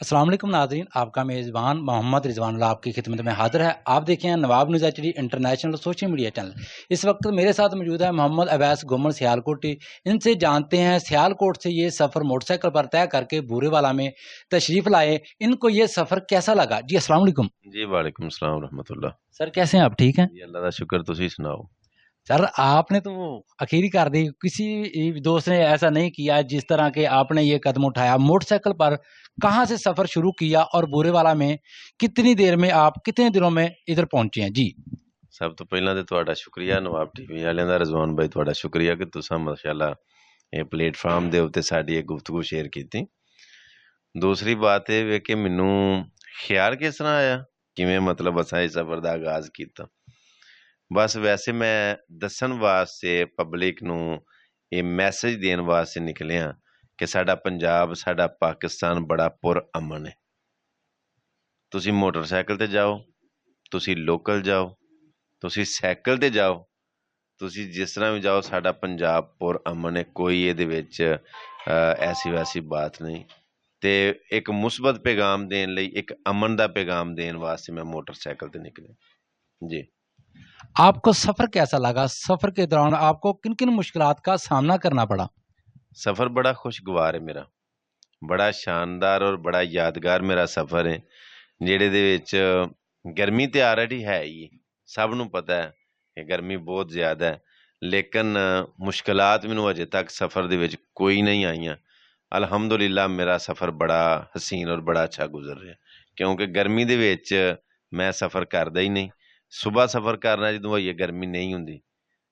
अस्सलाम वालेकुम नाज़रीन, आपका मेज़बान मोहम्मद रिज़वानुल्लाह आपकी खिदमत में हाज़िर है। आप देख रहे हैं Nawab news HD international social media channel. इस वक्त मेरे साथ मौजूद है मोहम्मद अवैस गुमन सियालकोटी। इनसे जानते हैं सियालकोट से ये सफ़र मोटरसाइकिल पर तय करके बूरेवाला में तशरीफ़ लाए, इनको ये सफ़र कैसा लगा? जी अस्सलाम वालेकुम। जी, वालेकुम सलाम रहमतुल्लाह। सर कैसे हैं आप, ठीक हैं? जी, अल्लाह दा शुक्र, तुसीं सुनाओ? सर आपने तो आखिरी कर दी, किसी दोस्त ने ऐसा नहीं किया जिस तरह के आपने ये कदम उठाया। मोटरसाइकिल पर कहाँ से सफ़र शुरू किया और बूरेवाला में कितनी देर में आप कितने दिनों में इधर पहुँचे हैं? जी। ਸਭ ਤੋਂ ਪਹਿਲਾਂ ਤੇ ਤੁਹਾਡਾ ਸ਼ੁਕਰੀਆ ਨਵਾਬ ਟੀਵੀ ਵਾਲਿਆਂ ਦਾ, ਰਿਜ਼ਵਾਨ ਭਾਈ ਤੁਹਾਡਾ ਸ਼ੁਕਰੀਆ ਕਿ ਤੁਸੀਂ ਮਾਸ਼ਾਅੱਲਾ ਇਹ ਪਲੇਟਫਾਰਮ ਦੇ ਉੱਤੇ ਸਾਡੀ ਇਹ ਗੁਫ਼ਤਗੂ ਸ਼ੇਅਰ ਕੀਤੀ। ਦੂਸਰੀ ਬਾਤ ਇਹ ਵੇ ਕਿ ਮੈਨੂੰ ਖਿਆਲ ਕਿਸ ਤਰ੍ਹਾਂ ਆਇਆ, ਕਿਵੇਂ ਮਤਲਬ ਅਸਾਂ ਇਹ ਸਫ਼ਰ ਦਾ ਆਗਾਜ਼ ਕੀਤਾ। ਬਸ ਵੈਸੇ ਮੈਂ ਦੱਸਣ ਵਾਸਤੇ ਪਬਲਿਕ ਨੂੰ ਇਹ ਮੈਸੇਜ ਦੇਣ ਵਾਸਤੇ ਨਿਕਲਿਆ ਕਿ ਸਾਡਾ ਪੰਜਾਬ, ਸਾਡਾ ਪਾਕਿਸਤਾਨ ਬੜਾ ਪੁਰ-ਅਮਨ ਹੈ। ਤੁਸੀਂ ਮੋਟਰਸਾਈਕਲ ਤੇ ਜਾਓ, ਤੁਸੀਂ ਲੋਕਲ ਜਾਓ, ਤੁਸੀਂ ਸਾਈਕਲ ਤੇ ਜਾਓ, ਤੁਸੀਂ ਜਿਸ ਤਰ੍ਹਾਂ ਵੀ ਜਾਓ, ਸਾਡਾ ਪੰਜਾਬ ਪੁਰ-ਅਮਨ ਹੈ। ਕੋਈ ਇਹਦੇ ਵਿੱਚ ਐਸੀ ਵੈਸੀ ਬਾਤ नहीं। ਤੇ ਇੱਕ ਮੁਸਬਤ ਪੈਗਾਮ ਦੇਣ ਲਈ, ਇੱਕ ਅਮਨ ਦਾ ਪੈਗਾਮ ਦੇਣ ਵਾਸਤੇ ਮੈਂ ਮੋਟਰਸਾਈਕਲ ਤੇ ਨਿਕਲਿਆ ਜੀ। आपको सफ़र कैसा लगा? सफ़र के दौरान आपको किन-किन मुश्किलात का सामना करना पड़ा? सफ़र बड़ा खुशगवार है मेरा, बड़ा शानदार और बड़ा यादगार मेरा सफ़र है, ਜਿਹੜੇ ਦੇ ਵਿੱਚ ਗਰਮੀ ਤੇ ਆਲਰੇਡੀ ਹੈ ਹੀ, ਸਭ ਨੂੰ ਪਤਾ ਹੈ ਕਿ ਗਰਮੀ ਬਹੁਤ ਜ਼ਿਆਦਾ ਹੈ, ਲੇਕਿਨ ਮੁਸ਼ਕਿਲਾਤ ਮੈਨੂੰ ਅਜੇ ਤੱਕ ਸਫ਼ਰ ਦੇ ਵਿੱਚ ਕੋਈ ਨਹੀਂ ਆਈਆਂ। ਅਲਹਮਦੁਲਿਲਾ ਮੇਰਾ ਸਫ਼ਰ ਬੜਾ ਹਸੀਨ ਔਰ ਬੜਾ ਅੱਛਾ ਗੁਜ਼ਰ ਰਿਹਾ, ਕਿਉਂਕਿ ਗਰਮੀ ਦੇ ਵਿੱਚ ਮੈਂ ਸਫ਼ਰ ਕਰਦਾ ਹੀ ਨਹੀਂ। ਸੁਬਾਹ ਸਫ਼ਰ ਕਰਨਾ ਜਦੋਂ ਹੋਈਏ ਗਰਮੀ ਨਹੀਂ ਹੁੰਦੀ,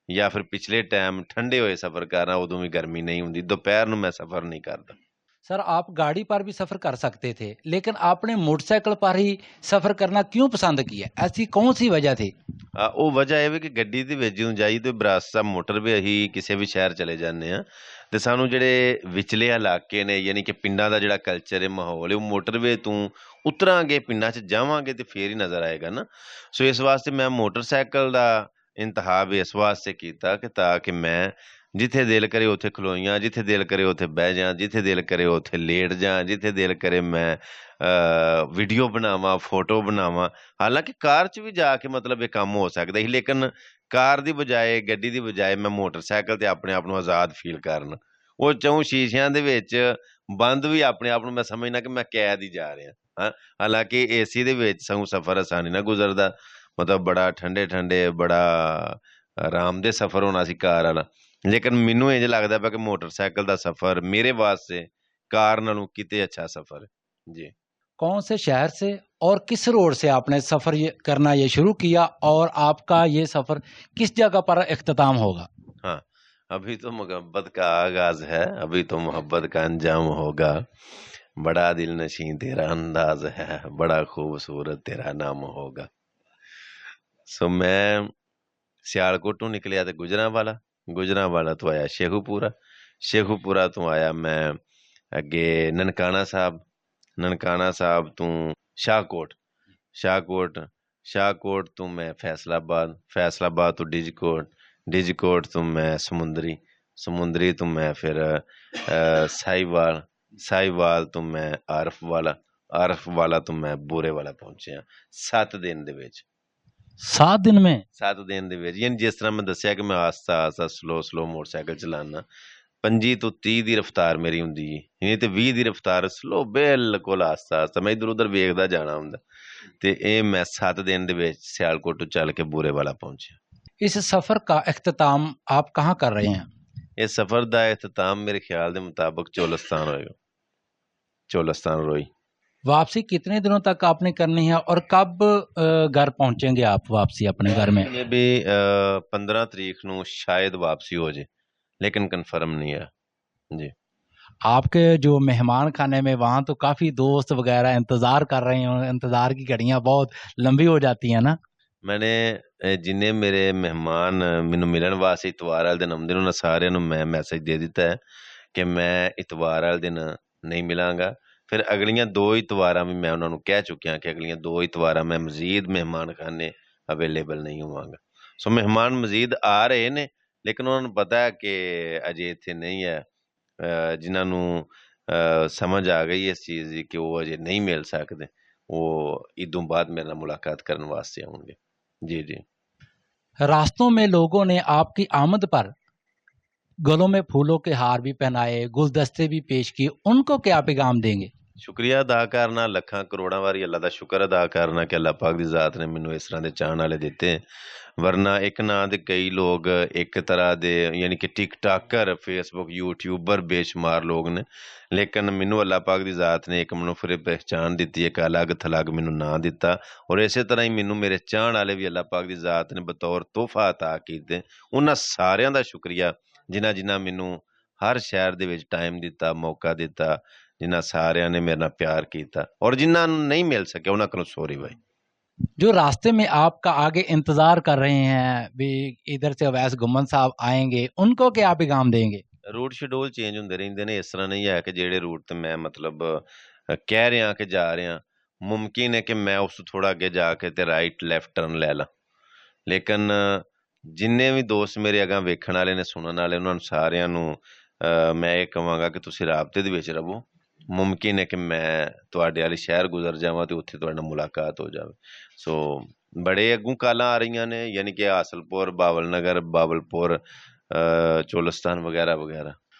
ਜਾਂ ਫਿਰ ਪਿਛਲੇ ਟਾਈਮ ਠੰਡੇ ਹੋਏ ਸਫ਼ਰ ਕਰਨਾ ਉਦੋਂ ਵੀ ਗਰਮੀ ਨਹੀਂ ਹੁੰਦੀ। ਦੁਪਹਿਰ ਨੂੰ ਮੈਂ ਸਫ਼ਰ ਨਹੀਂ ਕਰਦਾ। सर आप गाड़ी पर भी सफ़र कर सकते थे, लेकिन आपने मोटरसाइकिल पर ही सफ़र करना क्यों पसंद किया? ऐसी कौन-सी वजह थी? ਉਹ ਵਜ੍ਹਾ ਇਹ ਵੀ ਕਿ ਗੱਡੀ ਦੇ ਵਿੱਚ ਜਦੋਂ ਜਾਈ ਤੇ ਬਰਾਸਤਾ ਮੋਟਰਵੇ ਅਸੀਂ ਕਿਸੇ ਵੀ ਸ਼ਹਿਰ ਚਲੇ ਜਾਂਦੇ ਹਾਂ ਤੇ ਸਾਨੂੰ ਜਿਹੜੇ ਵਿਚਲੇ ਇਲਾਕੇ ਨੇ, ਯਾਨੀ ਕਿ ਪਿੰਡਾਂ ਦਾ ਜਿਹੜਾ ਕਲਚਰ ਹੈ, ਮਾਹੌਲ ਹੈ, ਉਹ ਮੋਟਰਵੇ ਤੋਂ ਉਤਰਾਂਗੇ, ਪਿੰਡਾਂ 'ਚ ਜਾਵਾਂਗੇ ਤੇ ਫੇਰ ਹੀ ਨਜ਼ਰ ਆਏਗਾ ਨਾ। ਸੋ ਇਸ ਵਾਸਤੇ ਮੈਂ ਮੋਟਰਸਾਈਕਲ ਦਾ ਇੰਤਖਾਬ ਇਸ ਵਾਸਤੇ ਕੀਤਾ ਕਿ ਤਾਂ ਕਿ ਮੈਂ ਜਿੱਥੇ ਦਿਲ ਕਰੇ ਉੱਥੇ ਖਲੋਈਆਂ, ਜਿੱਥੇ ਦਿਲ ਕਰੇ ਉੱਥੇ ਬਹਿ ਜਾਂ, ਜਿੱਥੇ ਦਿਲ ਕਰੇ ਉੱਥੇ ਲੇਟ ਜਾਂ, ਜਿੱਥੇ ਦਿਲ ਕਰੇ ਮੈਂ ਵੀਡੀਓ ਬਣਾਵਾਂ, ਫੋਟੋ ਬਣਾਵਾਂ। ਹਾਲਾਂਕਿ ਕਾਰ 'ਚ ਵੀ ਜਾ ਕੇ ਮਤਲਬ ਇਹ ਕੰਮ ਹੋ ਸਕਦਾ ਸੀ, ਲੇਕਿਨ ਕਾਰ ਦੀ ਬਜਾਏ, ਗੱਡੀ ਦੀ ਬਜਾਏ ਮੈਂ ਮੋਟਰਸਾਈਕਲ 'ਤੇ ਆਪਣੇ ਆਪ ਨੂੰ ਆਜ਼ਾਦ ਫੀਲ ਕਰਨ, ਉਹ ਚੌਂ ਸ਼ੀਸ਼ਿਆਂ ਦੇ ਵਿੱਚ ਬੰਦ ਵੀ ਆਪਣੇ ਆਪ ਨੂੰ ਮੈਂ ਸਮਝਣਾ ਕਿ ਮੈਂ ਕੈਦ ਹੀ ਜਾ ਰਿਹਾ ਹਾਂ। ਹਾਲਾਂਕਿ ਏਸੀ ਦੇ ਵਿੱਚ ਸਗੋਂ ਸਫ਼ਰ ਆਸਾਨੀ ਨਾਲ ਗੁਜ਼ਰਦਾ, ਮਤਲਬ ਬੜਾ ਠੰਡੇ ਠੰਡੇ, ਬੜਾ ਆਰਾਮਦੇਹ ਸਫ਼ਰ ਹੋਣਾ ਸੀ ਕਾਰ ਵਾਲਾ। ਲੇਕਿਨ ਮੈਨੂੰ ਇੰਝ ਲੱਗਦਾ ਪਿਆ ਕਿ ਮੋਟਰਸਾਈਕਲ ਦਾ ਸਫ਼ਰ ਮੇਰੇ ਵਾਸਤੇ ਕਾਰ ਨਾਲੋਂ किते अच्छा सफ़र है जी। कौन से शहर से और किस रोड से आपने सफ़र ये करना ये शुरू किया और आपका ये सफ़र किस जगह पर इख्तिताम होगा? हाँ, अभी तो मोहब्बत का आगाज है, अभी तो मोहब्बत का अंजाम होगा। बड़ा दिल नशीं तेरा अंदाज है, बड़ा खूबसूरत तेरा नाम होगा। सो मैं सियालकोट तो निकलिया तो गुजरांवाला, गुजरांवाला तो आया शेखूपुरा, शेखूपुरा तो आया मैं अगे ननकाना साहब, ननकाना साहब तो शाहकोट, शाहकोट, शाहकोट तो मैं फैसलाबाद, फैसलाबाद तो डिजकोट, डिजकोट तो मैं समुंदरी, समुंदरी तो मैं फिर साहिवाल, साहिवाल तो मैं आरफ वाला, आरफ वाला तो मैं बूरे वाला पहुंचे 7 दिन ਦੇ ਵਿੱਚ। 7 दिन में? 7 ਦਿਨ ਦੇ ਵਿੱਚ, ਯਾਨੀ ਜਿਸ ਤਰ੍ਹਾਂ ਮੈਂ ਦੱਸਿਆ ਕਿ ਮੈਂ ਆਸਤਾ ਆਸਤਾ ਸਲੋ ਮੋਟਰਸਾਈਕਲ ਚਲਾਉਣਾ, 25 ਤੋਂ 30 ਦੀ ਰਫ਼ਤਾਰ ਮੇਰੀ ਹੁੰਦੀ ਹੈ, ਨਹੀਂ ਤੇ 20 ਦੀ ਰਫ਼ਤਾਰ ਸਲੋ, ਬਿਲਕੁਲ ਆਸਤਾ ਆਸਤਾ ਮੈਂ ਇੱਧਰ ਉੱਧਰ ਵੇਖਦਾ ਜਾਣਾ ਹੁੰਦਾ। ਤੇ ਇਹ ਮੈਂ 7 ਦਿਨ ਦੇ ਵਿੱਚ ਸਿਆਲਕੋਟ ਤੋਂ ਚੱਲ ਕੇ ਬੂਰੇਵਾਲਾ ਪਹੁੰਚਿਆ। इस सफ़र का इख्तिताम आप कहाँ कर रहे हैं? ਇਸ ਸਫ਼ਰ ਦਾ ਇਖਤਤਾਮ ਮੇਰੇ ਖਿਆਲ ਦੇ ਮੁਤਾਬਕ ਚੋਲਸਤਾਨ ਹੋਏਗਾ, ਚੋਲਸਤਾਨ ਰੋਈ। वापसी कितने दिनों तक आपने करनी है और कब घर पहुँचेंगे आप वापसी अपने घर में? ਇਹ ਵੀ 15 ਤਰੀਕ ਨੂੰ ਸ਼ਾਇਦ ਵਾਪਸੀ ਹੋ ਜੇ, लेकिन कन्फर्म नहीं है जी। आपके जो मेहमान खाने में वहाँ तो काफ़ी दोस्त वगैरह इंतज़ार कर रहे हैं, इंतज़ार की घड़ियाँ बहुत लंबी हो जाती हैं ना? मैंने जिन्ने मेरे मेहमान मैनू मिलन वास्ते इतवार वाले दिन आउंदे ने उन्हां सारिਆਂ ਨੂੰ मैं मैसेज दे दिता है कि मैं इतवार वाले दिन नहीं मिलांगा। फिर अगलियां 2 इतवारां भी मैं उन्हां ਨੂੰ ਕਹਿ ਚੁੱਕਿਆ कि अगलियां 2 इतवारां मैं मजीद मेहमान खाने अवेलेबल नहीं होवांगा। सो मेहमान मजीद आ रहे ने, लेकिन उन्हां ਨੂੰ ਪਤਾ ਹੈ कि अजे ਇੱਥੇ नहीं है। ਜਿਨ੍ਹਾਂ ਨੂੰ ਸਮਝ ਆ ਗਈ ਇਸ ਚੀਜ਼ ਦੀ ਕਿ ਉਹ ਅਜੇ ਨਹੀਂ ਮਿਲ ਸਕਦੇ, ਉਹ ਈਦੋਂ ਬਾਅਦ ਮੇਰੇ ਨਾਲ ਮੁਲਾਕਾਤ ਕਰਨ ਵਾਸਤੇ ਆਉਣਗੇ। ਜੀ ਜੀ। रास्तों में लोगों ने आपकी आमद पर गलों में फूलों के हार भी पहनाए, गुलदस्ते भी पेश किए, उनको क्या पैगाम देंगे? ਸ਼ੁਕਰੀਆ ਅਦਾ ਕਰਨਾ, ਲੱਖਾਂ ਕਰੋੜਾਂ ਵਾਰੀ ਅੱਲਾ ਦਾ ਸ਼ੁਕਰ ਅਦਾ ਕਰਨਾ ਕਿ ਅੱਲਾ ਪਾਕ ਦੀ ਜ਼ਾਤ ਨੇ ਮੈਨੂੰ ਇਸ ਤਰ੍ਹਾਂ ਦੇ ਚਾਹਣ ਵਾਲੇ ਦਿੱਤੇ। ਵਰਨਾ ਇੱਕ ਨਾਂ ਦੇ ਕਈ ਲੋਕ ਇੱਕ ਤਰ੍ਹਾਂ ਦੇ ਯਾਨੀ ਕਿ ਟਿਕਟਾਕਰ, ਫੇਸਬੁੱਕ, ਯੂਟਿਊਬਰ ਬੇਸ਼ੁਮਾਰ ਲੋਕ ਨੇ, ਲੇਕਿਨ ਮੈਨੂੰ ਅੱਲਾ ਪਾਕ ਦੀ ਜ਼ਾਤ ਨੇ ਇੱਕ ਮੈਨੂੰ ਫਿਰ ਪਹਿਚਾਣ ਦਿੱਤੀ, ਇੱਕ ਅਲੱਗ ਥਲੱਗ ਮੈਨੂੰ ਨਾਂ ਦਿੱਤਾ। ਔਰ ਇਸੇ ਤਰ੍ਹਾਂ ਹੀ ਮੈਨੂੰ ਮੇਰੇ ਚਾਹਣ ਵਾਲੇ ਵੀ ਅੱਲਾ ਪਾਕ ਦੀ ਜ਼ਾਤ ਨੇ ਬਤੌਰ ਤੋਹਫਾ ਅਤਾ ਕੀਤੇ। ਉਹਨਾਂ ਸਾਰਿਆਂ ਦਾ ਸ਼ੁਕਰੀਆ ਜਿਨ੍ਹਾਂ ਮੈਨੂੰ ਹਰ ਸ਼ਹਿਰ ਦੇ ਵਿੱਚ ਟਾਈਮ ਦਿੱਤਾ, ਮੌਕਾ ਦਿੱਤਾ, ਜਿਨ੍ਹਾਂ ਸਾਰਿਆਂ ਨੇ ਮੇਰੇ ਨਾਲ ਪਿਆਰ ਕੀਤਾ। ਔਰ ਜਿਨ੍ਹਾਂ ਨੂੰ ਨਹੀਂ ਮਿਲ ਸਕਿਆ ਉਹਨਾਂ ਕੋਲੋਂ ਸੌਰੀ ਬਾਈ। जो रास्ते में आपका आगे इंतजार कर रहे हैं भी, इधर से अवैस गुम्मन साहब आएंगे, उनको क्या पैगाम देंगे? ਰੂਟ ਸ਼ਡਿਊਲ ਚੇਂਜ ਹੁੰਦੇ ਰਹਿੰਦੇ ਨੇ। ਇਸ ਤਰ੍ਹਾਂ ਨਹੀਂ ਹੈ ਕਿ ਜਿਹੜੇ ਰੂਟ ਤੇ ਮੈਂ ਮਤਲਬ ਕਹਿ ਰਿਹਾ ਕਿ ਜਾ ਰਿਹਾ, ਮੁਮਕਿਨ ਹੈ ਕਿ ਮੈਂ ਉਸ ਤੋਂ ਥੋੜਾ ਅੱਗੇ ਜਾ ਕੇ ਤੇ ਰਾਈਟ ਲੈਫਟ ਟਰਨ ਲੈ ਲਾਂ। ਲੇਕਿਨ ਜਿੰਨੇ ਵੀ ਦੋਸਤ ਮੇਰੇ ਅਗਾਂਹ ਵੇਖਣ ਵਾਲੇ ਨੇ, ਸੁਣਨ ਵਾਲੇ, ਉਹਨਾਂ ਨੂੰ ਸਾਰਿਆਂ ਨੂੰ ਮੈਂ ਇਹ ਕਹਾਂਗਾ ਕਿ ਤੁਸੀਂ ਰਾਬਤੇ ਦੇ ਵਿੱਚ ਰਹੋ। ਮੁਮਕਿਨ ਹੈ ਕਿ ਮੈਂ ਤੁਹਾਡੇ ਵਾਲੇ ਸ਼ਹਿਰ ਗੁਜ਼ਰ ਜਾਵਾਂ ਤੇ ਉੱਥੇ ਤੁਹਾਡੇ ਨਾਲ ਮੁਲਾਕਾਤ ਹੋ ਜਾਵੇ। ਸੋ ਬੜੇ ਅੱਗੋਂ ਕਾਲਾਂ ਆ ਰਹੀਆਂ ਨੇ, ਯਾਨੀ ਕਿ ਹਾਸਲਪੁਰ, ਬਾਵਲ ਨਗਰ, ਬਾਵਲਪੁਰ, ਚੋਲਸਤਾਨ ਵਗੈरह वगैरह।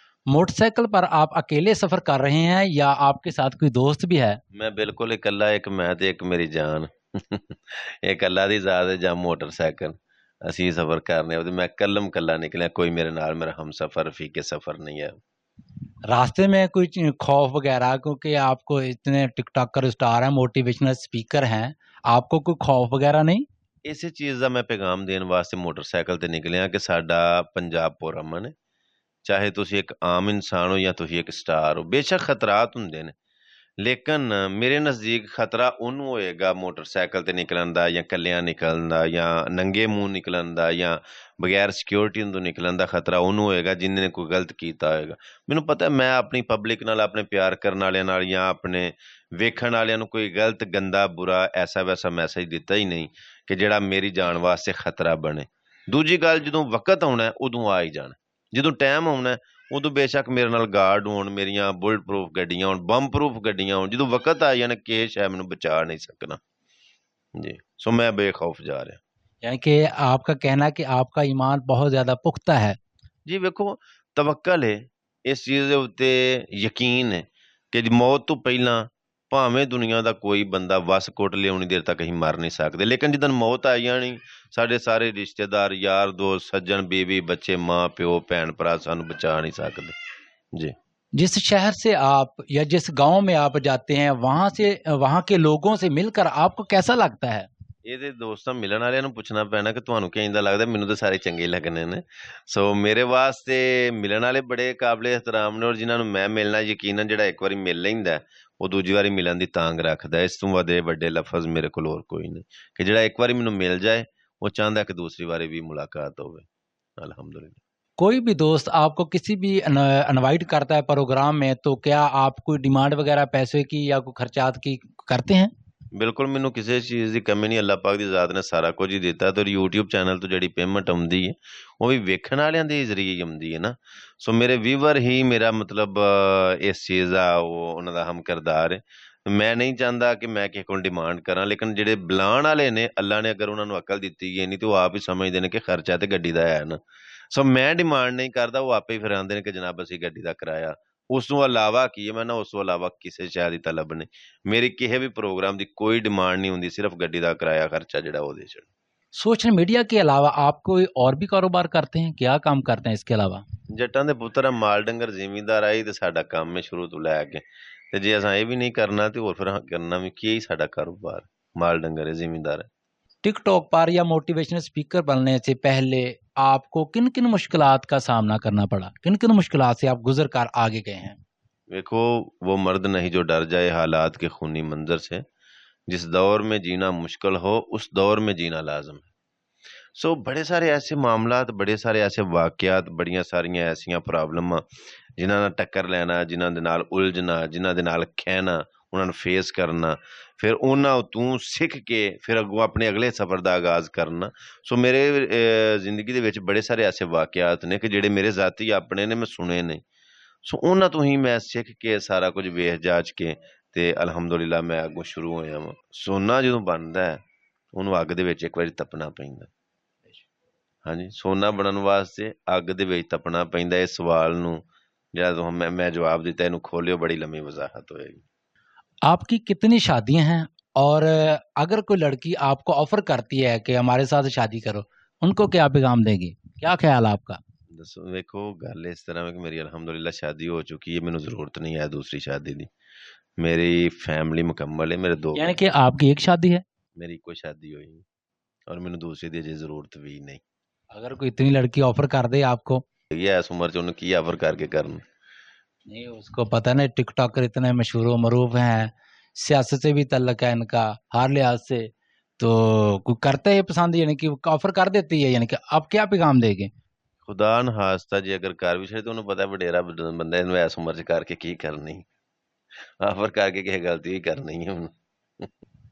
मोटरसाइकिल पर आप अकेले सफर कर रहे हैं या आपके साथ कोई दोस्त भी है? ਮੈਂ ਬਿਲਕੁਲ ਇਕੱਲਾ, ਇੱਕ ਮੈਂ ਤੇ ਇੱਕ ਮੇਰੀ ਜਾਨ। ਇਹ ਅੱਲਾ ਦੀ ਜ਼ਾਤ ਹੈ ਜਾਂ ਮੋਟਰਸਾਈਕਲ, ਅਸੀਂ ਸਫ਼ਰ ਕਰਨੇ ਤੇ ਮੈਂ ਕੱਲਾ ਨਿਕਲਿਆ, ਕੋਈ ਮੇਰੇ ਨਾਲ ਮੇਰਾ ਹਮਸਫਰ ਫੀਕੇ ਸਫ਼ਰ ਨਹੀਂ ਹੈ। रास्ते में कोई खौफ वगैरह, क्योंकि आपको इतने टिकटॉकर स्टार हैं, मोटिवेशनल स्पीकर हैं, आपको कोई खौफ वगैरह नहीं? ਇਸੇ ਚੀਜ਼ ਦਾ ਮੈਂ ਪੈਗਾਮ ਦੇਣ ਵਾਸਤੇ ਮੋਟਰਸਾਈਕਲ ਤੇ ਨਿਕਲਿਆ ਕਿ ਸਾਡਾ ਪੰਜਾਬ ਪੁਰਅਮਨ ਹੈ। ਚਾਹੇ ਤੁਸੀਂ ਇੱਕ ਆਮ ਇਨਸਾਨ ਹੋ ਜਾਂ ਤੁਸੀਂ ਇੱਕ ਸਟਾਰ ਹੋ, ਬੇਸ਼ੱਕ ਖਤਰਾਤ ਹੁੰਦੇ ਨੇ, ਲੇਕਿਨ ਮੇਰੇ ਨਜ਼ਦੀਕ ਖਤਰਾ ਉਹਨੂੰ ਹੋਏਗਾ ਮੋਟਰਸਾਈਕਲ ਤੇ ਨਿਕਲਣ ਦਾ, ਜਾਂ ਇਕੱਲਿਆਂ ਨਿਕਲਣ ਦਾ, ਜਾਂ ਨੰਗੇ ਮੂੰਹ ਨਿਕਲਣ ਦਾ, ਜਾਂ ਬਗੈਰ ਸਿਕਿਉਰਿਟੀ ਤੋਂ ਨਿਕਲਣ ਦਾ ਖਤਰਾ ਉਹਨੂੰ ਹੋਏਗਾ ਜਿਹਨੇ ਨੇ ਕੋਈ ਗਲਤ ਕੀਤਾ ਹੋਏਗਾ। ਮੈਨੂੰ ਪਤਾ ਮੈਂ ਆਪਣੀ ਪਬਲਿਕ ਨਾਲ, ਆਪਣੇ ਪਿਆਰ ਕਰਨ ਵਾਲਿਆਂ ਨਾਲ ਜਾਂ ਆਪਣੇ ਵੇਖਣ ਵਾਲਿਆਂ ਨੂੰ ਕੋਈ ਗਲਤ, ਗੰਦਾ, ਬੁਰਾ, ਐਸਾ ਵੈਸਾ ਮੈਸੇਜ ਦਿੱਤਾ ਹੀ ਨਹੀਂ ਕਿ ਜਿਹੜਾ ਮੇਰੀ ਜਾਨ ਵਾਸਤੇ ਖਤਰਾ ਬਣੇ। ਦੂਜੀ ਗੱਲ, ਜਦੋਂ ਵਕਤ ਆਉਣਾ ਉਦੋਂ ਆ ਹੀ ਜਾਣਾ, ਜਦੋਂ ਟਾਈਮ ਆਉਣਾ ਉਦੋਂ ਬੇਸ਼ੱਕ ਮੇਰੇ ਨਾਲ ਗਾਰਡ ਹੋਣ, ਮੇਰੀਆਂ ਬੁਲਟ ਪ੍ਰੂਫ ਗੱਡੀਆਂ ਹੋਣ, ਬੰਬ ਪ੍ਰੂਫ ਗੱਡੀਆਂ ਹੋਣ, ਜਦੋਂ ਵਕਤ ਆ ਜਾਣਾ ਕਿ ਸ਼ਾਇਦ ਮੈਨੂੰ ਬਚਾ ਨਹੀਂ ਸਕਣਾ ਜੀ। ਸੋ ਮੈਂ ਬੇਖੌਫ ਜਾ ਰਿਹਾ। यानी कि आपका कहना है कि आपका ईमान बहुत ज़्यादा पुख्ता है। ਜੀ ਵੇਖੋ, ਤਵੱਕਲ ਹੈ ਇਸ ਚੀਜ਼ ਦੇ ਉੱਤੇ, ਯਕੀਨ ਹੈ ਕਿ ਮੌਤ ਤੋਂ ਪਹਿਲਾਂ ਭਾਵੇਂ ਦੁਨੀਆ ਦਾ ਕੋਈ ਬੰਦਾ ਵਸ ਕੁੱਟ ਲਿਆ ਉਨੀ ਦੇਰ ਤੱਕ ਅਸੀਂ ਮਰ ਨਹੀਂ ਸਕਦੇ, ਲੇਕਿਨ ਜਿੱਦਣ ਮੌਤ ਆ ਜਾਣੀ, ਸਾਡੇ ਸਾਰੇ ਰਿਸ਼ਤੇਦਾਰ, ਯਾਰ ਦੋਸਤ, ਸੱਜਣ, ਬੀਵੀ, ਬੱਚੇ, ਮਾਂ ਪਿਓ, ਭੈਣ ਭਰਾ ਸਾਨੂੰ ਬਚਾ ਨਹੀਂ ਸਕਦੇ ਜੀ। जिस शहर से आप या जिस गांव में आप जाते हैं, वहाँ के लोगों से मिलकर आपको कैसा लगता है? ਇਹਦੇ ਦੋਸਤਾਂ ਮਿਲਣ ਵਾਲਿਆਂ ਨੂੰ ਪੁੱਛਣਾ ਪੈਣਾ ਕਿ ਤੁਹਾਨੂੰ ਕਿੰਦਾ ਲੱਗਦਾ। ਮੈਨੂੰ ਤਾਂ ਸਾਰੇ ਚੰਗੇ ਲੱਗਣੇ ਨੇ। ਸੋ ਮੇਰੇ ਵਾਸਤੇ ਮਿਲਣ ਵਾਲੇ ਬੜੇ ਕਾਬਲੇ ਇਹਤਰਾਮ ਨੇ, ਔਰ ਜਿਨ੍ਹਾਂ ਨੂੰ ਮੈਂ ਮਿਲਣਾ, ਯਕੀਨਨ ਜਿਹੜਾ ਇੱਕ ਵਾਰੀ ਮਿਲ ਲੈਂਦਾ ਉਹ ਦੂਜੀ ਵਾਰੀ ਮਿਲਣ ਦੀ ਤਾਂਗ ਰੱਖਦਾ। ਇਸ ਤੋਂ ਵੱਡੇ ਲਫ਼ਜ਼ ਮੇਰੇ ਕੋਲ ਹੋਰ ਕੋਈ ਨਹੀਂ ਕਿ ਜਿਹੜਾ ਇੱਕ ਵਾਰੀ ਮੈਨੂੰ ਮਿਲ ਜਾਏ ਉਹ ਚਾਹੁੰਦਾ ਕਿ ਦੂਸਰੀ ਵਾਰੀ ਵੀ ਮੁਲਾਕਾਤ ਹੋਵੇ। अल्हम्दुलिल्लाह। कोई भी दोस्त आपको किसी भी इनवाइट करता है प्रोग्राम में, तो क्या आप कोई डिमांड वगैरह पैसे की या कोई खर्चात की करते हैं? ਬਿਲਕੁਲ, ਮੈਨੂੰ ਕਿਸੇ ਚੀਜ਼ ਦੀ ਕਮੀ ਨਹੀਂ। ਅੱਲਾ ਪਾਕ ਦੀ ਜ਼ਾਤ ਨੇ ਸਾਰਾ ਕੁਝ ਹੀ ਦਿੱਤਾ ਤੇ YouTube ਚੈਨਲ ਤੋਂ ਜਿਹੜੀ ਪੇਮੈਂਟ ਆਉਂਦੀ ਹੈ ਉਹ ਵੀ ਵੇਖਣ ਵਾਲਿਆਂ ਦੇ ਜ਼ਰੀਏ ਹੀ ਆਉਂਦੀ ਹੈ ਨਾ। ਸੋ ਮੇਰੇ ਵੀਵਰ ਹੀ ਮੇਰਾ ਮਤਲਬ ਇਸ ਚੀਜ਼ ਦਾ ਉਹਨਾਂ ਦਾ ਹਮ ਕਿਰਦਾਰ ਹੈ। ਮੈਂ ਨਹੀਂ ਚਾਹੁੰਦਾ ਕਿ ਮੈਂ ਕਿਸੇ ਕੋਲ ਡਿਮਾਂਡ ਕਰਾਂ, ਲੇਕਿਨ ਜਿਹੜੇ ਬੁਲਾਉਣ ਵਾਲੇ ਨੇ, ਅੱਲਾ ਨੇ ਅਗਰ ਉਹਨਾਂ ਨੂੰ ਅਕਲ ਦਿੱਤੀ ਹੈ ਨਹੀਂ ਤੇ ਉਹ ਆਪ ਹੀ ਸਮਝਦੇ ਨੇ ਕਿ ਖਰਚਾ ਤੇ ਗੱਡੀ ਦਾ ਹੈ ਨਾ। ਸੋ ਮੈਂ ਡਿਮਾਂਡ ਨਹੀਂ ਕਰਦਾ, ਉਹ ਆਪੇ ਹੀ ਫਿਰ ਆਉਂਦੇ ਨੇ ਕਿ ਜਨਾਬ ਅਸੀਂ ਗੱਡੀ ਦਾ ਕਿਰਾਇਆ। ਉਸ ਤੋਂ ਇਲਾਵਾ ਕੀ ਹੈ, ਮੈਂ ਨਾ ਉਸ ਤੋਂ ਇਲਾਵਾ ਕਿਸੇ ਸ਼ੈ ਦੀ ਤਲਬ ਨਹੀਂ। ਮੇਰੀ ਕਿਸੇ ਵੀ ਪ੍ਰੋਗਰਾਮ ਦੀ ਕੋਈ ਡਿਮਾਂਡ ਨਹੀਂ ਹੁੰਦੀ, ਸਿਰਫ ਗੱਡੀ ਦਾ ਕਿਰਾਇਆ ਖਰਚਾ ਜਿਹੜਾ ਉਹ ਦੇ ਛੱਡ। सोशल मीडिया के अलावा आप कोई और भी कारोबार करते हैं? क्या काम करते हैं इसके अलावा? ਜੱਟਾਂ ਦੇ ਪੁੱਤਰ ਆ, ਮਾਲ ਡੰਗਰ ਜ਼ਿਮੀਂਦਾਰ ਆਈ ਤੇ ਸਾਡਾ ਕੰਮ ਹੈ ਸ਼ੁਰੂ ਤੋਂ ਲੈ ਕੇ। ਤੇ ਜੇ ਅਸਾਂ ਇਹ ਵੀ ਨਹੀਂ ਕਰਨਾ ਤੇ ਹੋਰ ਫਿਰ ਕਰਨਾ ਵੀ ਕੀ? ਸਾਡਾ ਕਾਰੋਬਾਰ ਮਾਲ ਡੰਗਰ ਹੈ, ਜ਼ਿਮੀਂਦਾਰ ਹੈ। टिकटॉक पर या मोटिवेशनल स्पीकर बनने से पहले आपको किन किन मुश्किलात का सामना करना पड़ा? किन किन मुश्किलात से आप गुजर कर आगे गए हैं? देखो, वो मर्द नहीं जो डर जाए हालात के खूनी मंजर से। जिस दौर में जीना मुश्किल हो उस दौर में जीना लाजम है। सो बड़े सारे ऐसे मामलात, बड़े सारे ऐसे वाक़यात, बड़ियां सारियां ऐसियां प्रॉब्लमां जिन्हां नाल टक्कर लैना, जिन्हां दे नाल उलझना, जिन्हां दे नाल खैना, ਉਹਨਾਂ ਨੂੰ ਫੇਸ ਕਰਨਾ, ਫਿਰ ਉਹਨਾਂ ਤੋਂ ਸਿੱਖ ਕੇ ਫਿਰ ਅੱਗੋਂ ਆਪਣੇ ਅਗਲੇ ਸਫ਼ਰ ਦਾ ਆਗਾਜ਼ ਕਰਨਾ। ਸੋ ਮੇਰੇ ਜ਼ਿੰਦਗੀ ਦੇ ਵਿੱਚ ਬੜੇ ਸਾਰੇ ਐਸੇ ਵਾਕਿਆਤ ਨੇ ਕਿ ਜਿਹੜੇ ਮੇਰੇ ਜ਼ਾਤੀ ਆਪਣੇ ਨੇ, ਮੈਂ ਸੁਣੇ ਨੇ। ਸੋ ਉਹਨਾਂ ਤੋਂ ਹੀ ਮੈਂ ਸਿੱਖ ਕੇ ਸਾਰਾ ਕੁਝ ਵੇਖ ਜਾਚ ਕੇ ਤੇ ਅਲਹਮਦੁਲਿਲਾ ਮੈਂ ਅੱਗੋਂ ਸ਼ੁਰੂ ਹੋਇਆ ਵਾਂ। ਸੋਨਾ ਜਦੋਂ ਬਣਦਾ ਹੈ ਉਹਨੂੰ ਅੱਗ ਦੇ ਵਿੱਚ ਇੱਕ ਵਾਰੀ ਤਪਣਾ ਪੈਂਦਾ। ਹਾਂਜੀ, ਸੋਨਾ ਬਣਨ ਵਾਸਤੇ ਅੱਗ ਦੇ ਵਿੱਚ ਤਪਣਾ ਪੈਂਦਾ। ਇਸ ਸਵਾਲ ਨੂੰ ਜਿਹੜਾ ਮੈਂ ਜਵਾਬ ਦਿੱਤਾ, ਇਹਨੂੰ ਖੋਲਿਓ, ਬੜੀ ਲੰਮੀ वजाहत होएगी। आपकी कितनी शादियां हैं? और अगर कोई लड़की आपको ऑफर करती है कि हमारे साथ शादी करो, उनको क्या पैगाम देंगे? क्या ख्याल है आपका? ਦੱਸੋ, ਵੇਖੋ ਗੱਲ ਇਸ ਤਰ੍ਹਾਂ ਹੈ ਕਿ ਮੇਰੀ ਅਲਹਮਦੁਲਿਲਾ ਸ਼ਾਦੀ ਹੋ ਚੁੱਕੀ ਹੈ, ਮੈਨੂੰ ਜ਼ਰੂਰਤ ਨਹੀਂ ਹੈ ਦੂਸਰੀ ਸ਼ਾਦੀ ਦੀ। ਮੇਰੀ ਫੈਮਿਲੀ ਮੁਕੰਮਲ ਹੈ, ਮੇਰੇ 2 यानी कि आपकी एक शादी है। ਮੇਰੀ ਇੱਕੋ ਸ਼ਾਦੀ ਹੋਈ ਹੈ ਔਰ ਮੈਨੂੰ ਦੂਸਰੀ ਦੀ ਅਜੇ ਜ਼ਰੂਰਤ ਵੀ ਨਹੀਂ अगर कोई इतनी लड़की ऑफर कर दे आपको, ਹੈਗੀ ਹੈ। ਇਸ ਉਮਰ 'ਚ ਉਹਨੂੰ ਕੀ ਆਫਰ ਕਰਕੇ ਕਰਨ। नहीं उसको पता नहीं टिकटॉकर इतने मशहूर मरूफ हैं, सियासत से भी तल्लक है इनका हर लिहाज से, तो कोई करता है पसंद, यानी कि ऑफर कर देती है, यानी कि आप क्या पैगाम देंगे? ਖੁਦਾ ਨਹਾਸਤਾ ਜੇ ਅਗਰ ਕਰ ਵੀ ਛੜੇ ਤਾਂ ਉਹਨੂੰ ਪਤਾ ਵਡੇਰਾ ਬੰਦਾ ਇਹਨੂੰ ਇਸ ਉਮਰ 'ਚ ਕਰਕੇ ਕੀ ਕਰਨੀ, ਆਫਰ ਕਰਕੇ ਕਿਸੇ ਗਲਤੀ ਹੀ ਕਰਨੀ ਹੈ ਹੁਣ।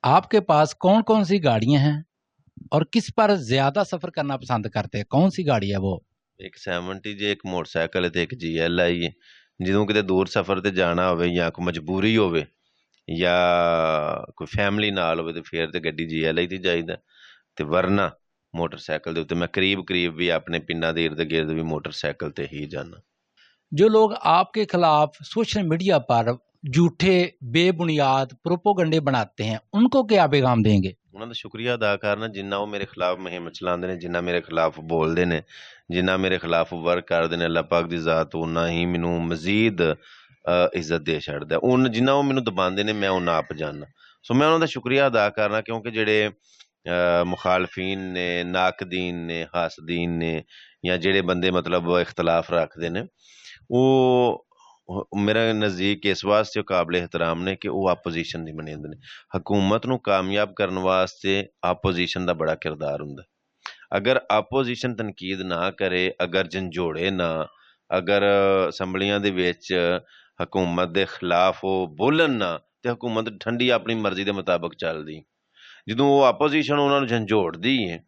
आपके पास कौन कौन सी गाड़ियां हैं और किस पर ज्यादा सफर करना पसंद करते हैं? कौन सी गाड़ी है वो? ਇੱਕ 70 ਜੇ, ਇੱਕ ਮੋਟਰਸਾਈਕਲ ਤੇ ਇੱਕ GLI ਹੈ। ਜਦੋਂ ਕਿਤੇ ਦੂਰ ਸਫ਼ਰ ਤੇ ਜਾਣਾ ਹੋਵੇ ਜਾਂ ਕੋਈ ਮਜਬੂਰੀ ਹੋਵੇ ਜਾਂ ਕੋਈ ਫੈਮਿਲੀ ਨਾਲ ਹੋਵੇ ਤੇ ਫਿਰ ਤੇ ਗੱਡੀ GLI ਤੇ ਜਾਈਦਾ, ਤੇ ਵਰਨਾ ਮੋਟਰਸਾਈਕਲ ਦੇ ਉੱਤੇ ਮੈਂ ਕਰੀਬ ਵੀ ਆਪਣੇ ਪਿੰਡਾਂ ਦੇ ਇਰਦ ਗਿਰਦ ਵੀ ਮੋਟਰਸਾਈਕਲ ਤੇ ਹੀ ਜਾਣਾ। जो लोग आपके खिलाफ सोशल मीडिया पर झूठे बेबुनियाद प्रोपोगंडे बनाते हैं, उनको क्या पैगाम देंगे? ਉਹਨਾਂ ਦਾ ਸ਼ੁਕਰੀਆ ਅਦਾ ਕਰਨਾ ਜਿੰਨਾ ਉਹ ਮੇਰੇ ਖਿਲਾਫ ਮੁਹਿੰਮ ਚਲਾਉਂਦੇ ਨੇ, ਜਿੰਨਾ ਮੇਰੇ ਖਿਲਾਫ ਬੋਲਦੇ ਨੇ, ਜਿੰਨਾ ਮੇਰੇ ਖਿਲਾਫ ਵਰਕ ਕਰਦੇ ਨੇ। ਅੱਲਾਹ ਪਾਕ ਦੀ ਜ਼ਾਤ ਉਨਾ ਹੀ ਮੈਨੂੰ ਮਜ਼ੀਦ ਇੱਜ਼ਤ ਦੇ ਛੱਡਦਾ। ਜਿੰਨਾ ਉਹ ਮੈਨੂੰ ਦਬਾਉਂਦੇ ਨੇ ਮੈਂ ਉਹਨਾਂ ਆਪ ਜਾਣਨਾ। ਸੋ ਮੈਂ ਉਹਨਾਂ ਦਾ ਸ਼ੁਕਰੀਆ ਅਦਾ ਕਰਨਾ, ਕਿਉਂਕਿ ਜਿਹੜੇ ਮੁਖਾਲਫੀਨ ਨੇ, ਨਾਕਦੀਨ ਨੇ, ਹਾਸਦੀਨ ਨੇ, ਜਾਂ ਜਿਹੜੇ ਬੰਦੇ ਮਤਲਬ ਇਖਤਲਾਫ ਰੱਖਦੇ ਨੇ, ਉਹ ਮੇਰੇ ਨਜ਼ਦੀਕ ਇਸ ਵਾਸਤੇ ਕਾਬਲੇ ਇਹਤਰਾਮ ਨੇ ਕਿ ਉਹ ਆਪੋਜੀਸ਼ਨ ਨਹੀਂ ਬਣਦੇ ਨੇ। ਹਕੂਮਤ ਨੂੰ ਕਾਮਯਾਬ ਕਰਨ ਵਾਸਤੇ ਆਪੋਜੀਸ਼ਨ ਦਾ ਬੜਾ ਕਿਰਦਾਰ ਹੁੰਦਾ। ਅਗਰ ਆਪੋਜੀਸ਼ਨ ਤਨਕੀਦ ਨਾ ਕਰੇ, ਅਗਰ ਝੰਜੋੜੇ ਨਾ, ਅਗਰ ਅਸੈਂਬਲੀਆਂ ਦੇ ਵਿੱਚ ਹਕੂਮਤ ਦੇ ਖਿਲਾਫ ਉਹ ਬੋਲਣ ਨਾ, ਤੇ ਹਕੂਮਤ ਠੰਡੀ ਆਪਣੀ ਮਰਜ਼ੀ ਦੇ ਮੁਤਾਬਕ ਚੱਲਦੀ। ਜਦੋਂ ਉਹ ਆਪੋਜੀਸ਼ਨ ਉਹਨਾਂ ਨੂੰ ਝੰਜੋੜਦੀ ਹੈ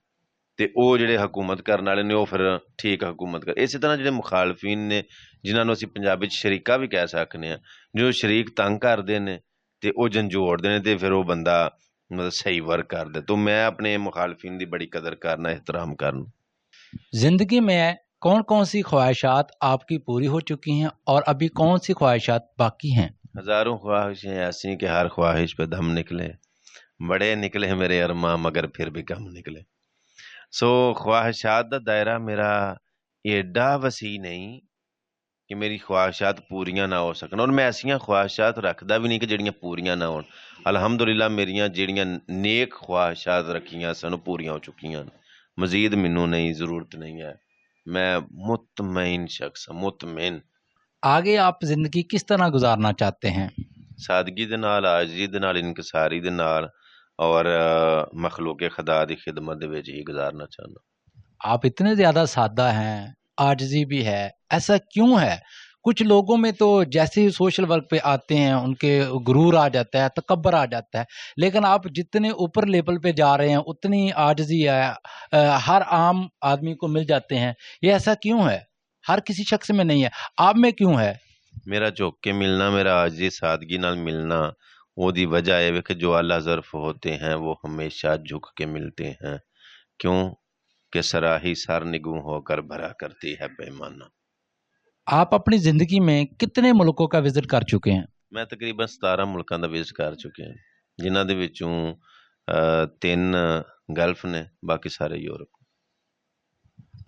ਤੇ ਉਹ ਜਿਹੜੇ ਹਕੂਮਤ ਕਰਨ ਵਾਲੇ ਨੇ ਉਹ ਫਿਰ ਠੀਕ ਹਕੂਮਤ ਕਰ। ਇਸੇ ਤਰ੍ਹਾਂ ਜਿਹੜੇ ਮੁਖਾਲਫੀਨ ਨੇ, ਜਿਨ੍ਹਾਂ ਨੂੰ ਅਸੀਂ ਪੰਜਾਬੀ 'ਚ ਸ਼ਰੀਕਾ ਵੀ ਕਹਿ ਸਕਦੇ ਹਾਂ, ਜੋ ਸ਼ਰੀਕ ਤੰਗ ਕਰਦੇ ਨੇ ਤੇ ਉਹ ਝੰਜੋੜਦੇ ਨੇ ਤੇ ਫਿਰ ਉਹ ਬੰਦਾ मतलब सही वर्क कर दे। तो मैं अपने मुखालफिन की बड़ी कदर करना, एहतराम करना। जिंदगी में कौन कौन सी ख्वाहिशात आपकी पूरी हो चुकी हैं और अभी कौन सी ख्वाहिशात बाकी हैं? हज़ारों ख्वाहिशें ऐसी कि हर ख्वाहिश पे दम निकले, बड़े निकले मेरे अरमा मगर फिर भी कम निकले। सो ख्वाहिशात का दायरा मेरा एडा वसी नहीं कि मेरी ख्वाहिशात पूरियां ना हो सकन, और मैं ऐसियां ख्वाहिशात रखदा भी नहीं कि ਜਿਹੜੀਆਂ पूरियां ना होन। अलहमदुलिल्लाह मेरियां ਜਿਹੜੀਆਂ नेक ख्वाहिशात रखियां सन पूरियां हो चुकियां। मजीद मैनू नहीं ज़रूरत नहीं है। मैं मुतमईन शख्स हाँ, मुतमईन। आगे आप जिंदगी किस तरह गुजारना चाहते हैं? सादगी दे नाल, आजिज़ी दे नाल, इनकसारी दे नाल और मखलूक खुदा दी खिदमत दे विच ही गुजारना चाहना। आप इतने ज्यादा सादा हैं, आजिज़ी भी है, ऐसा क्यों है? कुछ लोगों में तो जैसे ही सोशल वर्क पे आते हैं उनके गुरूर आ जाता है, तकब्बर आ जाता है, लेकिन आप जितने ऊपर लेवल पे जा रहे हैं उतनी आजिज़ी है हर आम आदमी को मिल जाते हैं। ये ऐसा क्यों है? हर किसी शख्स में नहीं है, आप में क्यों है? मेरा झुक के मिलना, मेरा आजिज़ी सादगी नाल मिलना, ओदी वजह है कि जो अल्लाह ज़र्फ होते हैं वो हमेशा झुक के मिलते हैं। क्यों कि सराही सर निगू होकर भरा करती है पैमाना। आप अपनी ज़िंदगी में कितने मुल्कों का विजिट कर चुके हैं? मैं तकरीबन 17 मुल्कों का विजिट कर चुके हैं, जिन्हां दे विचों 3 गल्फ ने, बाकी सारे यूरोप।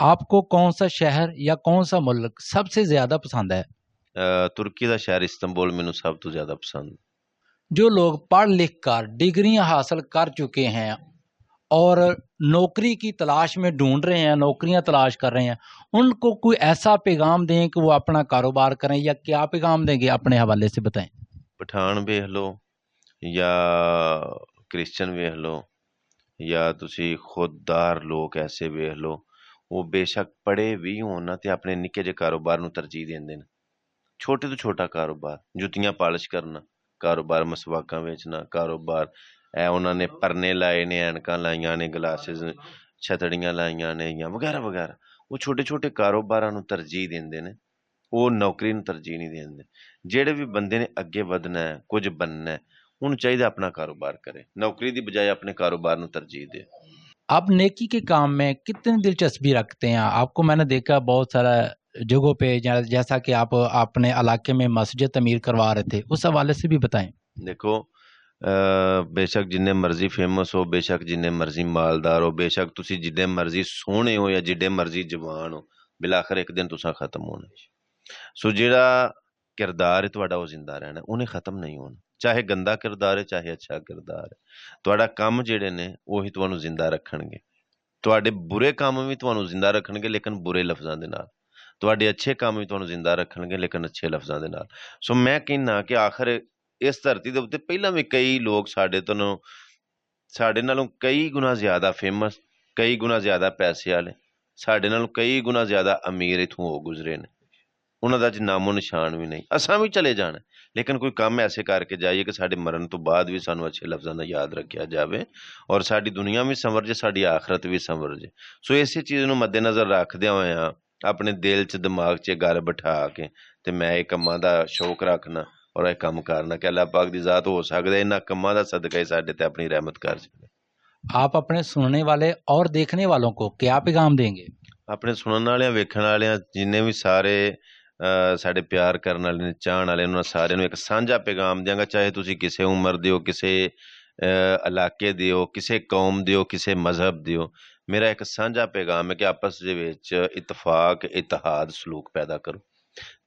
आपको कौन सा शहर या कौन सा मुल्क सबसे ज़्यादा पसंद है? तुर्की का शहर इस्तांबुल मैनू सब तो ज़्यादा पसंद। जो लोग पढ़ लिख कर डिग्रियां हासिल कर चुके हैं और नौकरी की तलाश में ढूंढ रहे हैं, नौकरियां तलाश कर रहे हैं, उनको कोई ऐसा पैगाम दें कि वो अपना कारोबार करें, या क्या पैगाम देंगे अपने हवाले से बताएं। पठान वेख लो या क्रिश्चन वेख लो या तुसी खुददार लोग ऐसे वेख लो, वो बेशक पढ़े भी होना ते अपने निक्के जे कारोबार नूं तरजीह देंदे ने। छोटे तो छोटा कारोबार, जुत्तियां पालिश करना, कारोबार मसवाकां बेचना, कारोबार ਉਹਨਾਂ ਨੇ ਪਰਨੇ ਲਾਏ ਨੇ, ਐਨਕਾਂ ਲਾਈਆਂ ਨੇ, ਗਲਾਸਿਸ ਛਤੜੀਆਂ ਲਾਈਆਂ ਨੇ ਜਾਂ ਵਗੈਰਾ ਵਗੈਰਾ, ਉਹ ਛੋਟੇ ਛੋਟੇ ਕਾਰੋਬਾਰਾਂ ਨੂੰ ਤਰਜੀਹ ਦਿੰਦੇ ਨੇ ਉਹ ਨੌਕਰੀ ਨੂੰ ਤਰਜੀਹ ਨਹੀਂ ਦਿੰਦੇ। ਜਿਹੜੇ ਵੀ ਬੰਦੇ ਨੇ ਅੱਗੇ ਵਧਣਾ ਹੈ, ਕੁਝ ਬਣਨਾ ਹੈ, ਉਹਨੂੰ ਚਾਹੀਦਾ ਆਪਣਾ ਕਾਰੋਬਾਰ करे, नौकरी ਦੀ ਬਜਾਏ ਆਪਣੇ ਕਾਰੋਬਾਰ ਨੂੰ ਤਰਜੀਹ ਦੇ। आप नेकी के काम में कितनी दिलचस्पी रखते हैं? आपको मैंने देखा बहुत सारा जगहों पे, जैसा कि आप अपने इलाके में मस्जिद तमीर करवा रहे थे, उस हवाले से भी बताएं। देखो बेशक जिन्ने मर्जी फेमस हो, बेशक जिन्ने मर्जी मालदार हो, बेशक तुसी जिन्ने मर्जी सोहने हो या जिड्डे मर्जी जवान हो, बिलाखर एक दिन तुसा खत्म होना। सो जेड़ा किरदार है तुहाडा वो जिंदा रहना, उन्हें खत्म नहीं होना। चाहे गंदा किरदार है चाहे अच्छा किरदार है, तुहाडा काम जेड़े ने ਉਹੀ ਤੁਹਾਨੂੰ ਜ਼ਿੰਦਾ ਰੱਖਣਗੇ। ਤੁਹਾਡੇ ਬੁਰੇ ਕੰਮ ਵੀ ਤੁਹਾਨੂੰ ਜ਼ਿੰਦਾ ਰੱਖਣਗੇ ਲੇਕਿਨ ਬੁਰੇ ਲਫ਼ਜ਼ਾਂ ਦੇ ਨਾਲ, ਤੁਹਾਡੇ ਅੱਛੇ ਕੰਮ ਵੀ ਤੁਹਾਨੂੰ ਜ਼ਿੰਦਾ ਰੱਖਣਗੇ ਲੇਕਿਨ ਅੱਛੇ ਲਫ਼ਜ਼ਾਂ ਦੇ ਨਾਲ। ਸੋ ਮੈਂ ਕਹਿੰਦਾ ਕਿ ਆਖਰ ਇਸ ਧਰਤੀ ਦੇ ਉੱਤੇ ਪਹਿਲਾਂ ਵੀ ਕਈ ਲੋਕ ਸਾਡੇ ਨਾਲੋਂ ਕਈ ਗੁਣਾ ਜ਼ਿਆਦਾ ਫੇਮਸ, ਕਈ ਗੁਣਾ ਜ਼ਿਆਦਾ ਪੈਸੇ ਵਾਲੇ, ਸਾਡੇ ਨਾਲੋਂ ਕਈ ਗੁਣਾ ਜ਼ਿਆਦਾ ਅਮੀਰ ਇੱਥੋਂ ਹੋ ਗੁਜ਼ਰੇ ਨੇ, ਉਹਨਾਂ ਦਾ ਅੱਜ ਨਾਮੋ ਨਿਸ਼ਾਨ ਵੀ ਨਹੀਂ। ਅਸਾਂ ਵੀ ਚਲੇ ਜਾਣਾ ਲੇਕਿਨ ਕੋਈ ਕੰਮ ਐਸੇ ਕਰਕੇ ਜਾਈਏ ਕਿ ਸਾਡੇ ਮਰਨ ਤੋਂ ਬਾਅਦ ਵੀ ਸਾਨੂੰ ਅੱਛੇ ਲਫ਼ਜ਼ਾਂ ਨਾਲ ਯਾਦ ਰੱਖਿਆ ਜਾਵੇ ਔਰ ਸਾਡੀ ਦੁਨੀਆ ਵੀ ਸੰਵਰ ਜੇ, ਸਾਡੀ ਆਖਰਤ ਵੀ ਸੰਵਰ ਜੇ। ਸੋ ਇਸੇ ਚੀਜ਼ ਨੂੰ ਮੱਦੇਨਜ਼ਰ ਰੱਖਦਿਆਂ ਹੋਇਆਂ ਆਪਣੇ ਦਿਲ 'ਚ ਦਿਮਾਗ 'ਚ ਗੱਲ ਬਿਠਾ ਕੇ ਤੇ ਮੈਂ ਇਹ ਕੰਮਾਂ ਦਾ ਸ਼ੌਕ ਰੱਖਣਾ ਔਰ ਇਹ ਕੰਮ ਕਰਨਾ ਕਿ ਅੱਲਾਹ ਪਾਕ ਦੀ ਜ਼ਾਤ ਹੋ ਸਕਦਾ ਇਹਨਾਂ ਕੰਮਾਂ ਦਾ ਸਦਕਾ ਹੀ ਸਾਡੇ ਤੇ ਆਪਣੀ ਰਹਿਮਤ ਕਰ ਸਕੇ। आप अपने सुनने वाले और देखने वालों को क्या पैगाम देंगे? ਆਪਣੇ ਸੁਣਨ ਵਾਲਿਆਂ, ਵੇਖਣ ਵਾਲਿਆਂ, ਜਿੰਨੇ ਵੀ ਸਾਰੇ ਸਾਡੇ ਪਿਆਰ ਕਰਨ ਵਾਲੇ ਨੇ, ਚਾਹਣ ਵਾਲੇ, ਉਹਨਾਂ ਸਾਰਿਆਂ ਨੂੰ ਇੱਕ ਸਾਂਝਾ ਪੈਗਾਮ ਦਿਆਂਗਾ। ਚਾਹੇ ਤੁਸੀਂ ਕਿਸੇ ਉਮਰ ਦੇ ਹੋ, ਕਿਸੇ ਇਲਾਕੇ ਦੇ ਹੋ, ਕਿਸੇ ਕੌਮ ਦੇ ਹੋ, ਕਿਸੇ ਮਜ਼ਹਬ ਦੇ ਹੋ, ਮੇਰਾ ਇੱਕ ਸਾਂਝਾ ਪੈਗਾਮ ਹੈ ਕਿ ਆਪਸ ਦੇ ਵਿੱਚ ਇਤਫਾਕ, ਇਤਿਹਾਦ, ਸਲੂਕ ਪੈਦਾ ਕਰੋ।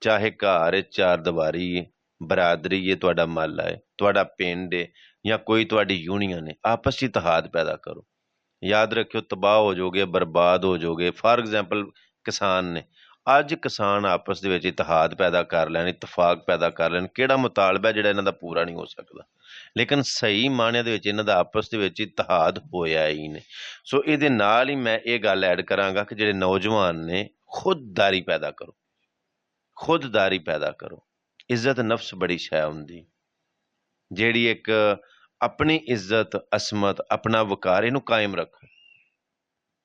ਚਾਹੇ ਘਰ ਹੈ, ਚਾਰ ਦੀਵਾਰੀ, ਬਰਾਦਰੀ ਹੈ, ਤੁਹਾਡਾ ਮਹੱਲਾ ਹੈ, ਤੁਹਾਡਾ ਪਿੰਡ ਹੈ ਜਾਂ ਕੋਈ ਤੁਹਾਡੀ ਯੂਨੀਅਨ ਹੈ, ਆਪਸ 'ਚ ਇਤਿਹਾਦ ਪੈਦਾ ਕਰੋ। ਯਾਦ ਰੱਖਿਓ ਤਬਾਹ ਹੋ ਜਾਓਗੇ, ਬਰਬਾਦ ਹੋ ਜਾਓਗੇ। ਫਾਰ ਐਗਜ਼ਾਮਪਲ ਕਿਸਾਨ ਨੇ, ਅੱਜ ਕਿਸਾਨ ਆਪਸ ਦੇ ਵਿੱਚ ਇਤਿਹਾਦ ਪੈਦਾ ਕਰ ਲੈਣ, ਇਤਫਾਕ ਪੈਦਾ ਕਰ ਲੈਣ, ਕਿਹੜਾ ਮੁਤਾਲਬਾ ਜਿਹੜਾ ਇਹਨਾਂ ਦਾ ਪੂਰਾ ਨਹੀਂ ਹੋ ਸਕਦਾ, ਲੇਕਿਨ ਸਹੀ ਮਾਅਨਿਆਂ ਦੇ ਵਿੱਚ ਇਹਨਾਂ ਦਾ ਆਪਸ ਦੇ ਵਿੱਚ ਇਤਿਹਾਦ ਹੋਇਆ ਹੀ ਨੇ। ਸੋ ਇਹਦੇ ਨਾਲ ਹੀ ਮੈਂ ਇਹ ਗੱਲ ਐਡ ਕਰਾਂਗਾ ਕਿ ਜਿਹੜੇ ਨੌਜਵਾਨ ਨੇ, ਖੁਦਦਾਰੀ ਪੈਦਾ ਕਰੋ, ਖੁਦਦਾਰੀ ਪੈਦਾ ਕਰੋ। ਇੱਜ਼ਤ ਨਫਸ ਬੜੀ ਸ਼ੈ ਹੁੰਦੀ ਜਿਹੜੀ ਇੱਕ ਆਪਣੀ ਇੱਜ਼ਤ, ਅਸਮਤ, ਆਪਣਾ ਵਕਾਰ, ਇਹਨੂੰ ਕਾਇਮ ਰੱਖੋ।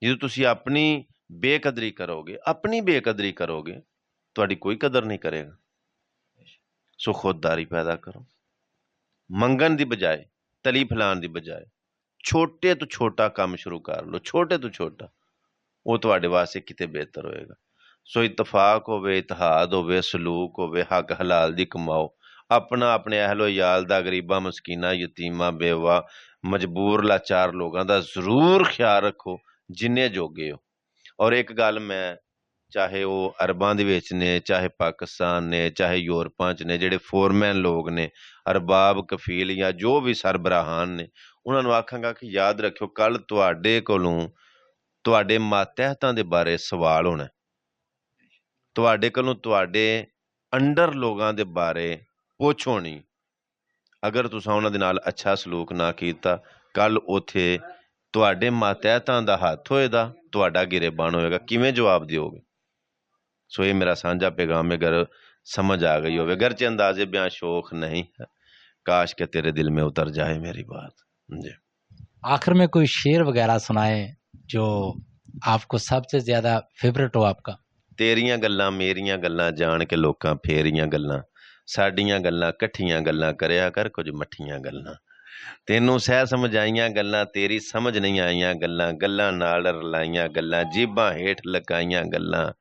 ਜਦੋਂ ਤੁਸੀਂ ਆਪਣੀ ਬੇਕਦਰੀ ਕਰੋਗੇ, ਆਪਣੀ ਬੇਕਦਰੀ ਕਰੋਗੇ, ਤੁਹਾਡੀ ਕੋਈ ਕਦਰ ਨਹੀਂ ਕਰੇਗਾ। ਸੋ ਖੁਦਦਾਰੀ ਪੈਦਾ ਕਰੋ। ਮੰਗਣ ਦੀ ਬਜਾਏ, ਤਲੀ ਫੈਲਾਉਣ ਦੀ ਬਜਾਏ ਛੋਟੇ ਤੋਂ ਛੋਟਾ ਕੰਮ ਸ਼ੁਰੂ ਕਰ ਲਓ, ਛੋਟੇ ਤੋਂ ਛੋਟਾ, ਉਹ ਤੁਹਾਡੇ ਵਾਸਤੇ ਕਿਤੇ ਬਿਹਤਰ ਹੋਏਗਾ। ਸੋ ਇਤਫਾਕ ਹੋਵੇ, ਇਤਿਹਾਦ ਹੋਵੇ, ਸਲੂਕ ਹੋਵੇ, ਹੱਕ ਹਲਾਲ ਦੀ ਕਮਾਓ। ਆਪਣਾ, ਆਪਣੇ ਅਹਿਲੋ ਯਾਲ ਦਾ, ਗਰੀਬਾਂ, ਮਸਕੀਨਾਂ, ਯਤੀਮਾਂ, ਬੇਵਾ, ਮਜਬੂਰ, ਲਾਚਾਰ ਲੋਕਾਂ ਦਾ ਜ਼ਰੂਰ ਖਿਆਲ ਰੱਖੋ ਜਿੰਨੇ ਜੋਗੇ ਹੋ। ਔਰ ਇੱਕ ਗੱਲ ਮੈਂ, ਚਾਹੇ ਉਹ ਅਰਬਾਂ ਦੇ ਵਿੱਚ ਨੇ, ਚਾਹੇ ਪਾਕਿਸਤਾਨ ਨੇ, ਚਾਹੇ ਯੂਰਪਾਂ 'ਚ ਨੇ, ਜਿਹੜੇ ਫੋਰਮੈਨ ਲੋਕ ਨੇ, ਅਰਬਾਬ, ਕਫੀਲ ਜਾਂ ਜੋ ਵੀ ਸਰਬਰਾਹਾਨ ਨੇ, ਉਹਨਾਂ ਨੂੰ ਆਖਾਂਗਾ ਕਿ ਯਾਦ ਰੱਖਿਓ ਕੱਲ੍ਹ ਤੁਹਾਡੇ ਕੋਲੋਂ ਤੁਹਾਡੇ ਮਾਤਹਿਤਾਂ ਦੇ ਬਾਰੇ ਸਵਾਲ ਹੋਣਾ, ਤੁਹਾਡੇ ਕੋਲੋਂ ਤੁਹਾਡੇ ਅੰਡਰ ਲੋਕਾਂ ਦੇ ਬਾਰੇ ਪੁੱਛ ਹੋਣੀ। ਅਗਰ ਤੁਸੀਂ ਉਹਨਾਂ ਦੇ ਨਾਲ ਅੱਛਾ ਸਲੂਕ ਨਾ ਕੀਤਾ, ਕੱਲ੍ਹ ਉੱਥੇ ਤੁਹਾਡੇ ਮਾਤਹਿਤਾਂ ਦਾ ਹੱਥ ਹੋਏਗਾ, ਤੁਹਾਡਾ ਗਿਰੇਬਾਨ ਹੋਏਗਾ, ਕਿਵੇਂ ਜਵਾਬ ਦਿਓਗੇ? ਸੋ ਇਹ ਮੇਰਾ ਸਾਂਝਾ ਪੈगाम है। अगर समझ आ गई होवे, गरचे अंदाजे बयां शौक नहीं है, काश के तेरे दिल में उतर जाए मेरी बात जी। आखिर में कोई शेर वगैरह सुनाए जो आपको सबसे ज्यादा फेवरेट हो आपका। तेरियां गल्लां मेरियां गल्लां जान के लोकां फेरियां गल्लां, साडियां गल्लां कट्ठियां गल्लां करया कर कुछ मट्ठियां गल्लां, ਤੈਨੂੰ ਸਹਿ ਸਮਝਾਈਆਂ ਗੱਲਾਂ, ਤੇਰੀ ਸਮਝ ਨਹੀਂ ਆਈਆਂ ਗੱਲਾਂ, ਗੱਲਾਂ ਨਾਲ ਰਲਾਈਆਂ ਗੱਲਾਂ, ਜੀਭਾਂ ਹੇਠ ਲਕਾਈਆਂ ਗੱਲਾਂ,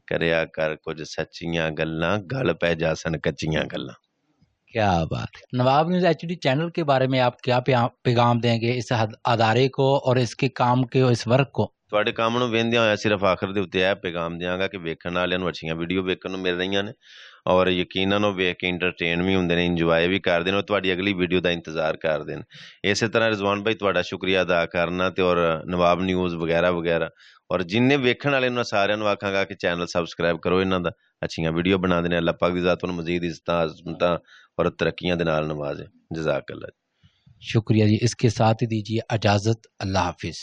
ਕਰਿਆ ਕਰ ਕੁਝ ਸੱਚੀਆਂ ਗੱਲਾਂ, ਗਲ ਪੈ ਜਾਸਨ ਕੱਚੀਆਂ ਗੱਲਾਂ। क्या बात है। नवाब न्यूज़ HD चैनल के बारे में आप क्या पैगाम देंगे इस अदारे को और इसके काम के इस वर्क को? ਤੁਹਾਡੇ ਕੰਮ ਨੂੰ ਵੇਖਦਿਆਂ ਹੋਇਆ ਸਿਰਫ ਆਖਰ ਦੇ ਉੱਤੇ ਇਹ ਪੈਗਾਮ ਦਿਆਂਗਾ ਕਿ ਵੇਖਣ ਵਾਲਿਆਂ ਨੂੰ ਅੱਛੀਆਂ ਵੀਡੀਓ ਵੇਖਣ ਨੂੰ ਮਿਲ ਰਹੀਆਂ ਨੇ ਔਰ ਯਕੀਨਨ ਉਹ ਵੇਖ ਕੇ ਇੰਟਰਟੇਨ ਵੀ ਹੁੰਦੇ ਨੇ, ਇੰਜੋਏ ਵੀ ਕਰਦੇ ਨੇ ਔਰ ਤੁਹਾਡੀ ਅਗਲੀ ਵੀਡੀਓ ਦਾ ਇੰਤਜ਼ਾਰ ਕਰਦੇ ਨੇ। ਇਸੇ ਤਰ੍ਹਾਂ ਰਿਜ਼ਵਾਨ ਭਾਈ ਤੁਹਾਡਾ ਸ਼ੁਕਰੀਆ ਅਦਾ ਕਰਨਾ ਤੇ ਔਰ ਨਵਾਬ ਨਿਊਜ਼ ਵਗੈਰਾ ਵਗੈਰਾ ਔਰ ਜਿੰਨੇ ਵੇਖਣ ਵਾਲੇ ਨੂੰ ਸਾਰਿਆਂ ਨੂੰ ਆਖਾਂਗਾ ਕਿ ਚੈਨਲ ਸਬਸਕ੍ਰਾਈਬ ਕਰੋ, ਇਹਨਾਂ ਦਾ ਅੱਛੀਆਂ ਵੀਡੀਓ ਬਣਾਉਂਦੇ ਨੇ। ਅੱਲਾਹ ਪਾਕ ਦੀ ਜ਼ਾਤ ਨੂੰ ਮਜ਼ੀਦ ਇੱਜ਼ਤਾਂ, ਅਜ਼ਮਤਾਂ और तरक्कियां दे नाल नवाजे। जज़ाकल्लाह। शुक्रिया जी। इसके साथ ही दीजिए इजाज़त। अल्लाह हाफिज़।